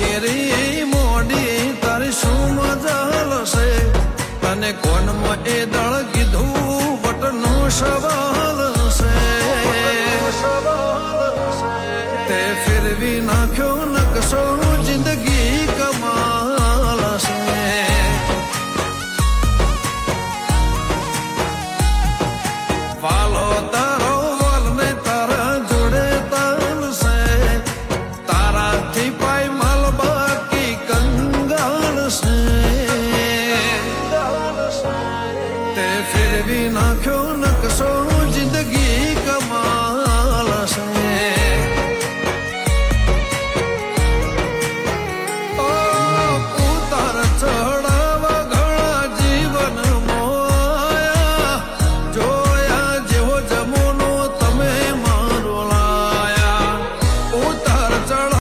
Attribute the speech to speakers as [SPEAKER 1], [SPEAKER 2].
[SPEAKER 1] કેરી મોડી તારી શું મજાલ છે તને કોનમાં એ દળ કીધું વટનો સવાલ છે તે ફેરવી નાખ્યો નકશો જિંદગી કમાલ છે વાલો તારો વાલ ને તારા જોડે તાલ છે તારાથી પાય માલ બાકી કંગાળ છે તે ફેરવી નાખ્યો નકશો જિંદગી કમાલ છે ઉતાર ચડાવા ઘણા જીવન મોયા જોયા જેવો જમોનો તમે મારો લાયા ઉતાર ચડા